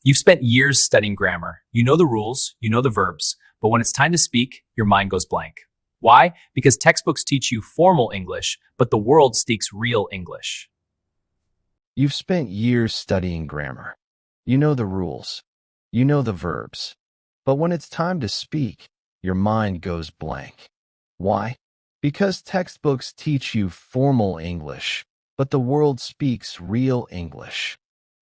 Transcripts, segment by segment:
You've spent years studying grammar. You know the rules, you know the verbs, but when it's time to speak, your mind goes blank. Why? Because textbooks teach you formal English, but the world speaks real English. You've spent years studying grammar. You know the rules. You know the verbs. But when it's time to speak, your mind goes blank. Why? Because textbooks teach you formal English, but the world speaks real English.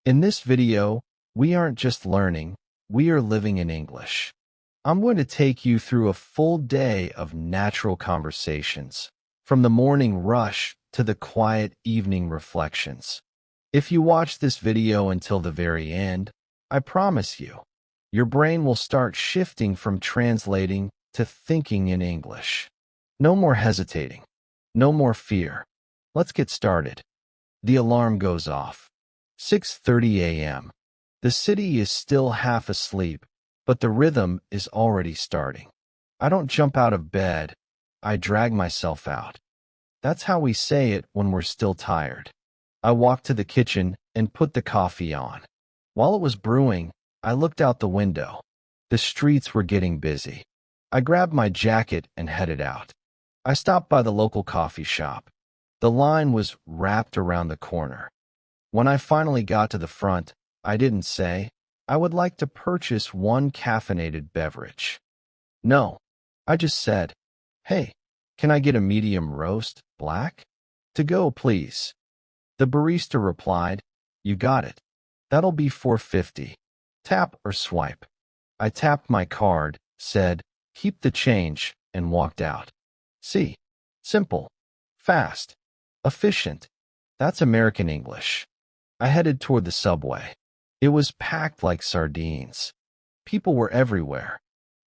In this video, we aren't just learning, we are living in English. I'm going to take you through a full day of natural conversations, from the morning rush to the quiet evening reflections. If you watch this video until the very end, I promise you, your brain will start shifting from translating to thinking in English. No more hesitating. No more fear. Let's get started. The alarm goes off. 6:30 a.m. The city is still half asleep, but the rhythm is already starting. I don't jump out of bed. I drag myself out. That's how we say it when we're still tired. I walked to the kitchen and put the coffee on. While it was brewing, I looked out the window. The streets were getting busy. I grabbed my jacket and headed out. I stopped by the local coffee shop. The line was wrapped around the corner. When I finally got to the front, I didn't say, I would like to purchase one caffeinated beverage. No, I just said, hey, can I get a medium roast, black? To go, please. The barista replied, you got it. That'll be $4.50. Tap or swipe. I tapped my card, said, keep the change, and walked out. See, simple, fast, efficient. That's American English. I headed toward the subway. It was packed like sardines. People were everywhere.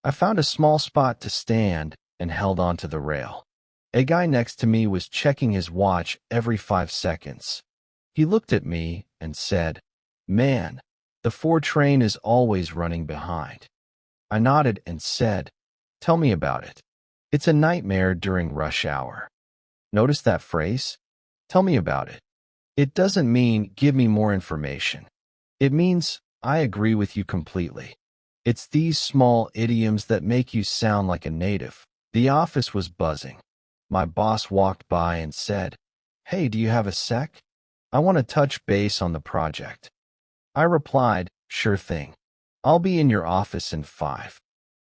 I found a small spot to stand and held onto the rail. A guy next to me was checking his watch every 5 seconds. He looked at me and said, man, the 4 train is always running behind. I nodded and said, tell me about it. It's a nightmare during rush hour. Notice that phrase? Tell me about it. It doesn't mean give me more information. It means I agree with you completely. It's these small idioms that make you sound like a native. The office was buzzing. My boss walked by and said, hey, do you have a sec? I want to touch base on the project. I replied, sure thing. I'll be in your office in 5.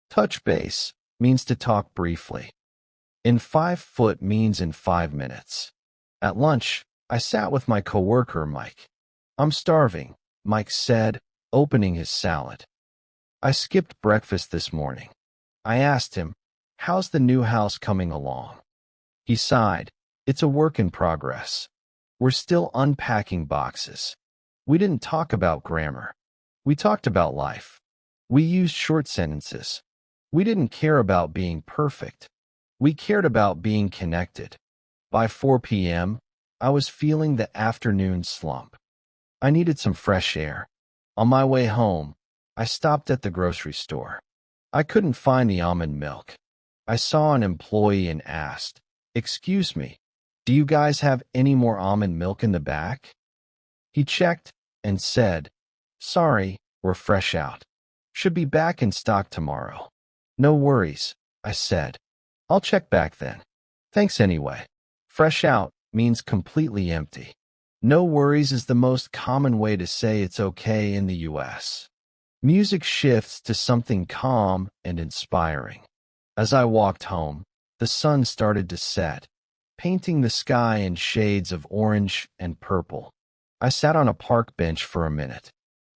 Touch base means to talk briefly. In 5 foot means in 5 minutes. At lunch, I sat with my coworker, Mike. I'm starving, Mike said, opening his salad. I skipped breakfast this morning. I asked him, how's the new house coming along? He sighed, it's a work in progress. We're still unpacking boxes. We didn't talk about grammar. We talked about life. We used short sentences. We didn't care about being perfect. We cared about being connected. By 4 p.m., I was feeling the afternoon slump. I needed some fresh air. On my way home, I stopped at the grocery store. I couldn't find the almond milk. I saw an employee and asked, excuse me, do you guys have any more almond milk in the back? He checked and said, sorry, we're fresh out. Should be back in stock tomorrow. No worries, I said. I'll check back then. Thanks anyway. Fresh out means completely empty. No worries is the most common way to say it's okay in the US. Music shifts to something calm and inspiring. As I walked home, the sun started to set, painting the sky in shades of orange and purple. I sat on a park bench for a minute.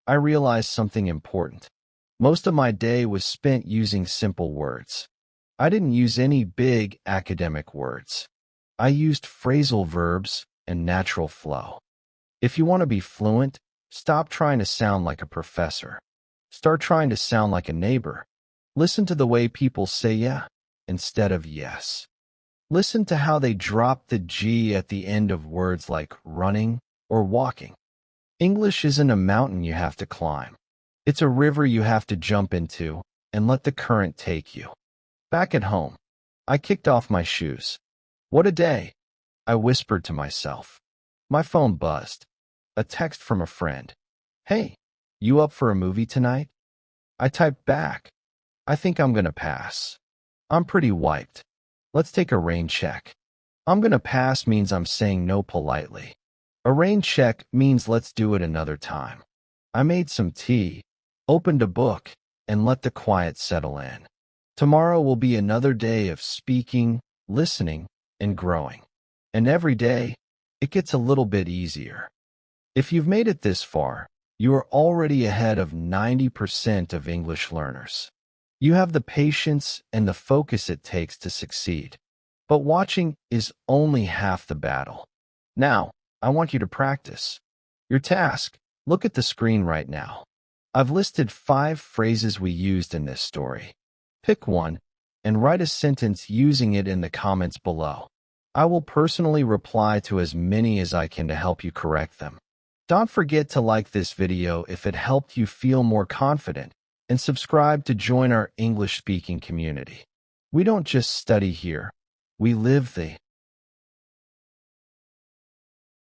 I realized something important. Most of my day was spent using simple words. I didn't use any big academic words. I used phrasal verbs and natural flow. If you want to be fluent, stop trying to sound like a professor. Start trying to sound like a neighbor. Listen to the way people say yeah instead of yes. Listen to how they drop the G at the end of words like running or walking. English isn't a mountain you have to climb. It's a river you have to jump into and let the current take you. Back at home, I kicked off my shoes. What a day, I whispered to myself. My phone buzzed. A text from a friend. Hey, You up for a movie tonight? I typed back. I think I'm gonna pass. I'm pretty wiped. Let's take a rain check. I'm gonna pass means I'm saying no politely. A rain check means let's do it another time. I made some tea, opened a book, and let the quiet settle in. Tomorrow will be another day of speaking, listening, and growing. And every day, it gets a little bit easier. If you've made it this far, you are already ahead of 90% of English learners. You have the patience and the focus it takes to succeed. But watching is only half the battle. Now, I want you to practice. Your task, look at the screen right now. I've listed 5 phrases we used in this story. Pick one and write a sentence using it in the comments below. I will personally reply to as many as I can to help you correct them. Don't forget to like this video if it helped you feel more confident, and subscribe to join our English speaking community. We don't just study here, we live the